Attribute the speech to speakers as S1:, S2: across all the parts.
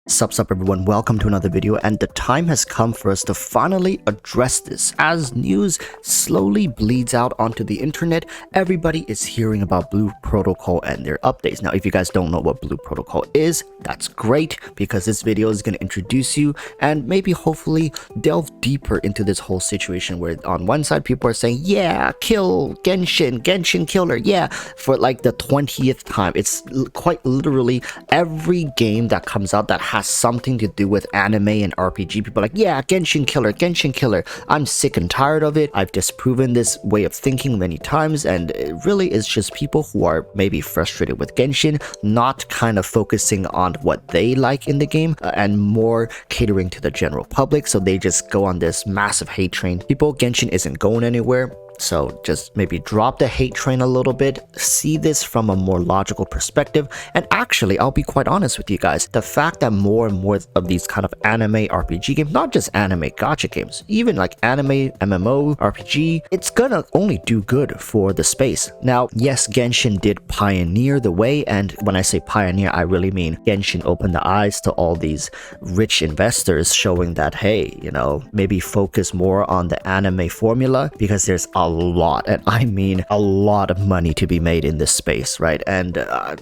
S1: Sup everyone, welcome to another video, and the time has come for us to finally address this. As news slowly bleeds out onto the internet, everybody is hearing about Blue Protocol and their updates. Now, if you guys don't know what Blue Protocol is, that's great, because this video is going to introduce you and maybe hopefully delve deeper into this whole situation where on one side people are saying, yeah, kill Genshin killer, yeah, for like the 20th time. It's quite literally every game that comes out that has something to do with anime and RPG. People are like, yeah, Genshin killer. I'm sick and tired of it. I've disproven this way of thinking many times, and it really is just people who are maybe frustrated with Genshin, not kind of focusing on what they like in the game and more catering to the general public. So they just go on this massive hate train. Genshin isn't going anywhere. So just maybe drop the hate train a little bit, see this from a more logical perspective. And actually, I'll be quite honest with you guys, the fact that more and more of these kind of anime RPG games, not just anime gacha games, even like anime MMO RPG, it's gonna only do good for the space. Now, yes, Genshin did pioneer the way, and when I say pioneer, I really mean Genshin opened the eyes to all these rich investors, showing that, hey, you know, maybe focus more on the anime formula, because there's a lot, and I mean a lot of money to be made in this space, right? And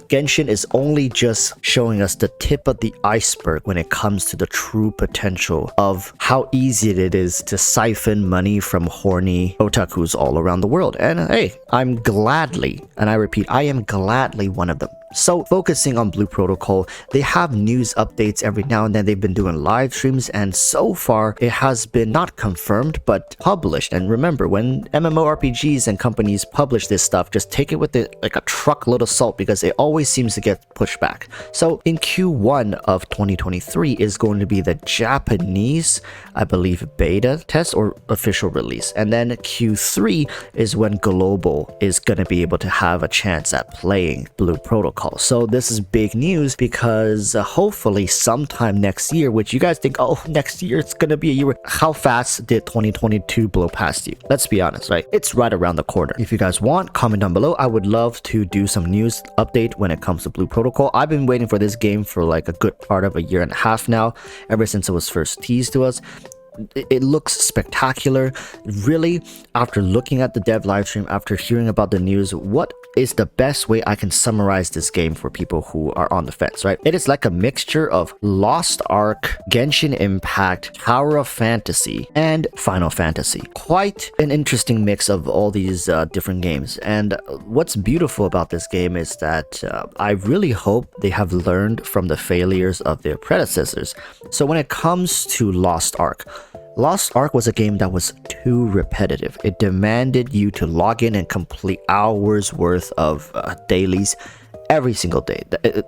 S1: Genshin is only just showing us the tip of the iceberg when it comes to the true potential of how easy it is to siphon money from horny otakus all around the world. And hey, I'm gladly, and I repeat, I am gladly one of them. So focusing on Blue Protocol, they have news updates every now and then. They've been doing live streams, and so far it has been not confirmed but published. And remember, when MMORPGs and companies publish this stuff, just take it with like a truckload of salt, because it always seems to get pushed back. So in Q1 of 2023 is going to be the Japanese, I believe, beta test or official release, and then Q3 is when global is going to be able to have a chance at playing Blue Protocol. So this is big news, because hopefully sometime next year, which you guys think, oh, next year it's gonna be a year. How fast did 2022 blow past you? Let's be honest, right? It's right around the corner. If you guys want, comment down below. I would love to do some news update when it comes to Blue Protocol. I've been waiting for this game for like a good part of a year and a half now, ever since it was first teased to us. It looks spectacular. Really, after looking at the dev livestream, after hearing about the news, what is the best way I can summarize this game for people who are on the fence, right? It is like a mixture of Lost Ark, Genshin Impact, Tower of Fantasy, and Final Fantasy. Quite an interesting mix of all these different games. And what's beautiful about this game is that I really hope they have learned from the failures of their predecessors. So when it comes to Lost Ark was a game that was too repetitive. It demanded you to log in and complete hours worth of dailies every single day.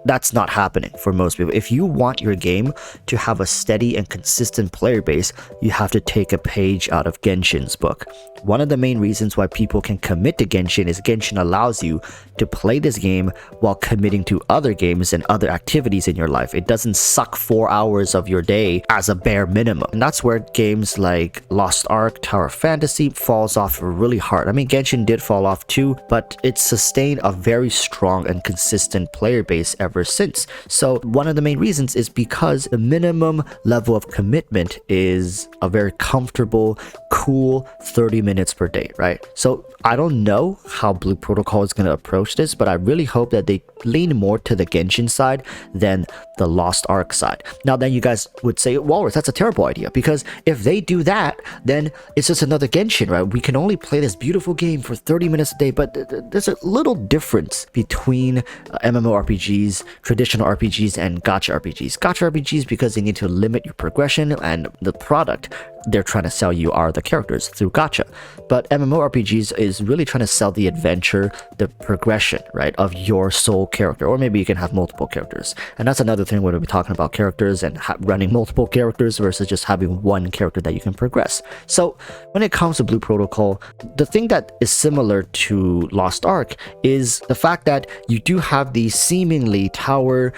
S1: That's not happening for most people. If you want your game to have a steady and consistent player base, you have to take a page out of Genshin's book. One of the main reasons why people can commit to Genshin is Genshin allows you to play this game while committing to other games and other activities in your life. It doesn't suck 4 hours of your day as a bare minimum. And that's where games like Lost Ark, Tower of Fantasy falls off really hard. I mean, Genshin did fall off too, but it sustained a very strong and consistent player base ever since. So one of the main reasons is because the minimum level of commitment is a very comfortable, cool 30 minutes per day, right? So I don't know how Blue Protocol is going to approach this, but I really hope that they lean more to the Genshin side than the Lost Ark side. Now then, you guys would say, Walrus, that's a terrible idea, because if they do that, then it's just another Genshin, right? We can only play this beautiful game for 30 minutes a day, but there's a little difference between MMORPGs, traditional RPGs, and gacha RPGs. Gacha RPGs, because they need to limit your progression, and the product they're trying to sell you are the characters through gacha. But MMORPGs is really trying to sell the adventure, the progression, right, of your sole character, or maybe you can have multiple characters. And that's another thing when we're talking about characters and running multiple characters versus just having one character that you can progress. So when it comes to Blue Protocol, the thing that is similar to Lost Ark is the fact that you do have these seemingly tower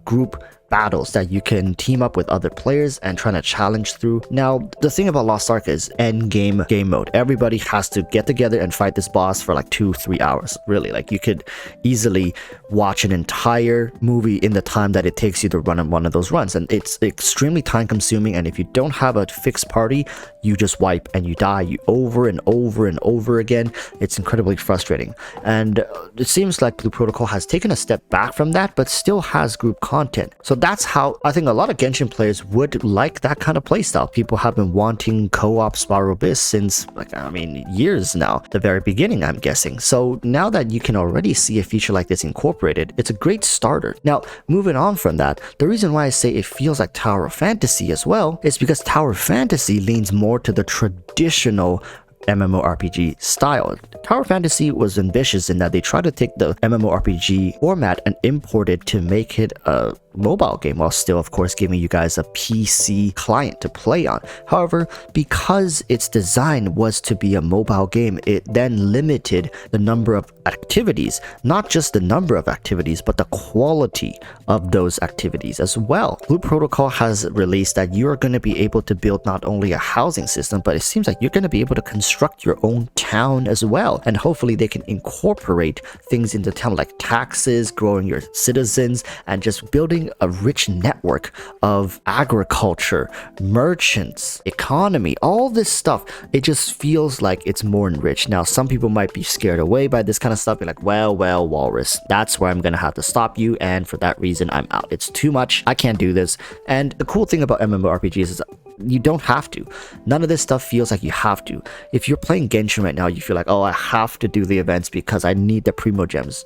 S1: group battles that you can team up with other players and trying to challenge through. Now, the thing about Lost Ark is end game mode. Everybody has to get together and fight this boss for like 2-3 hours. Really, like you could easily watch an entire movie in the time that it takes you to run on one of those runs, and it's extremely time consuming. And if you don't have a fixed party, you just wipe and you die you over and over and over again. It's incredibly frustrating, and it seems like Blue Protocol has taken a step back from that, but still has group content. So that's how I think a lot of Genshin players would like that kind of playstyle. People have been wanting co-op Spiral Abyss since, like, I mean, years now, the very beginning, I'm guessing. So now that you can already see a feature like this incorporated, it's a great starter. Now, moving on from that, the reason why I say it feels like Tower of Fantasy as well is because Tower of Fantasy leans more to the traditional MMORPG style. Tower Fantasy was ambitious in that they tried to take the MMORPG format and import it to make it a mobile game, while still, of course, giving you guys a PC client to play on. However, because its design was to be a mobile game, it then limited the number of activities, not just the number of activities, but the quality of those activities as well. Blue Protocol has released that you're going to be able to build not only a housing system, but it seems like you're going to be able to construct your own town as well. And hopefully they can incorporate things into town like taxes, growing your citizens, and just building a rich network of agriculture, merchants, economy, all this stuff. It just feels like it's more enriched. Now, some people might be scared away by this kind of stuff. Be like, well, Walrus, that's where I'm gonna have to stop you, and for that reason, I'm out. It's too much. I can't do this. And the cool thing about MMORPGs is you don't have to. None of this stuff feels like you have to. If you're playing Genshin right now, you feel like, oh, I have to do the events because I need the Primo Gems.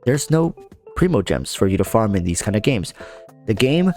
S1: There's no Primo Gems for you to farm in these kind of games. The game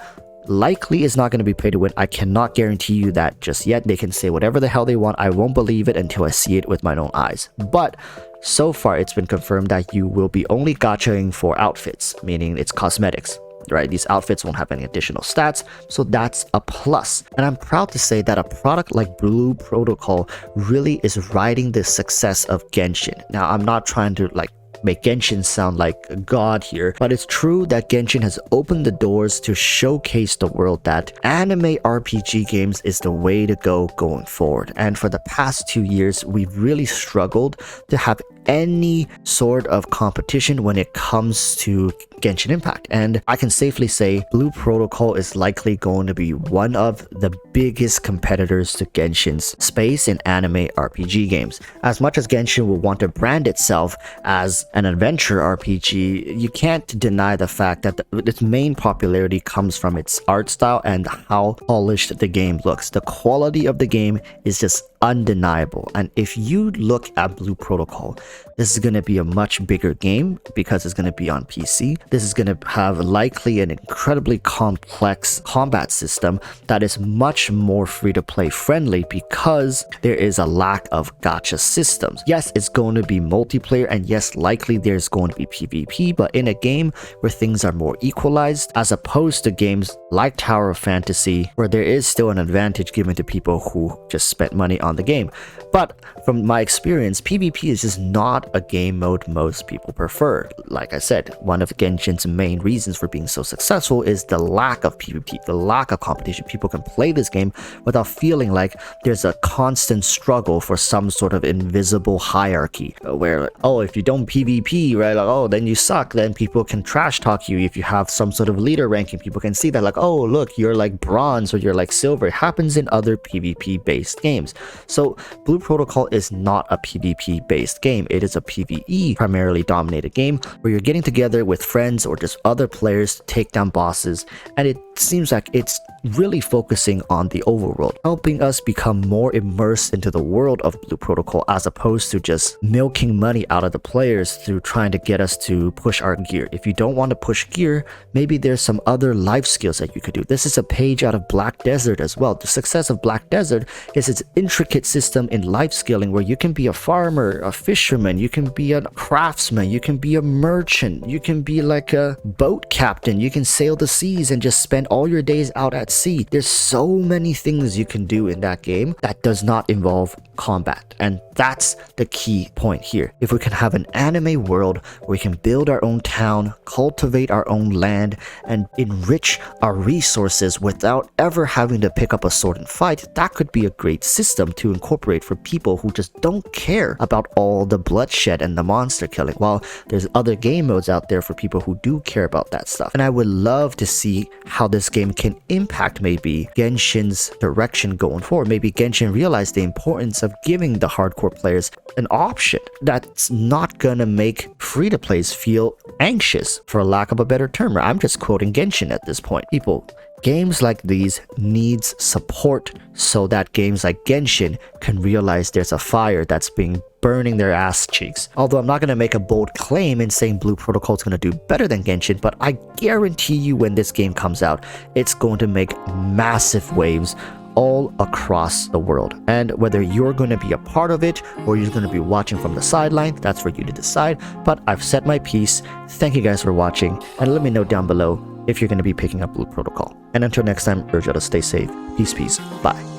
S1: likely is not going to be pay to win. I cannot guarantee you that just yet. They can say whatever the hell they want. I won't believe it until I see it with my own eyes. But so far, it's been confirmed that you will be only gachaing for outfits, meaning it's cosmetics. Right, these outfits won't have any additional stats, so that's a plus. And I'm proud to say that a product like Blue Protocol really is riding the success of Genshin. Now, I'm not trying to like make Genshin sound like a god here, but it's true that Genshin has opened the doors to showcase the world that anime RPG games is the way to go going forward. And for the past 2 years, we've really struggled to have any sort of competition when it comes to Genshin Impact. And I can safely say Blue Protocol is likely going to be one of the biggest competitors to Genshin's space in anime RPG games. As much as Genshin will want to brand itself as an adventure RPG, you can't deny the fact that its main popularity comes from its art style and how polished the game looks. The quality of the game is just undeniable. And if you look at Blue Protocol, this is going to be a much bigger game because it's going to be on PC. This is going to have likely an incredibly complex combat system that is much more free-to-play friendly because there is a lack of gacha systems. Yes, it's going to be multiplayer, and yes, likely there's going to be PvP, but in a game where things are more equalized, as opposed to games like Tower of Fantasy, where there is still an advantage given to people who just spent money on the game. But from my experience, PvP is just not a game mode most people prefer. Like I said, one of Genshin's main reasons for being so successful is the lack of PvP, the lack of competition. People can play this game without feeling like there's a constant struggle for some sort of invisible hierarchy where, oh, if you don't PvP, right, like, oh, then you suck. Then people can trash talk you. If you have some sort of leader ranking, people can see that, like, oh, look, you're like bronze or you're like silver. It happens in other PvP based games. So Blue Protocol is not a PvP based game. It is a PvE primarily dominated game where you're getting together with friends or just other players to take down bosses, and it seems like it's really focusing on the overworld, helping us become more immersed into the world of Blue Protocol as opposed to just milking money out of the players through trying to get us to push our gear. If you don't want to push gear, maybe there's some other life skills that you could do. This is a page out of Black Desert as well. The success of Black Desert is its intricate intricate system in life scaling where you can be a farmer, a fisherman, you can be a craftsman, you can be a merchant, you can be like a boat captain, you can sail the seas and just spend all your days out at sea. There's so many things you can do in that game that does not involve combat, and that's the key point here. If we can have an anime world where we can build our own town, cultivate our own land, and enrich our resources without ever having to pick up a sword and fight, that could be a great system to incorporate for people who just don't care about all the bloodshed and the monster killing, while there's other game modes out there for people who do care about that stuff. And I would love to see how this game can impact maybe Genshin's direction going forward. Maybe Genshin realized the importance of giving the hardcore players an option that's not gonna make free-to-plays feel anxious, for lack of a better term. I'm just quoting Genshin at this point. People, games like these needs support so that games like Genshin can realize there's a fire that's being burning their ass cheeks. Although I'm not going to make a bold claim in saying Blue Protocol is going to do better than Genshin, but I guarantee you when this game comes out, it's going to make massive waves all across the world. And whether you're going to be a part of it or you're going to be watching from the sideline, that's for you to decide. But I've said my piece. Thank you guys for watching, and let me know down below if you're going to be picking up Blue Protocol. And until next time, urge you to stay safe. Peace, bye.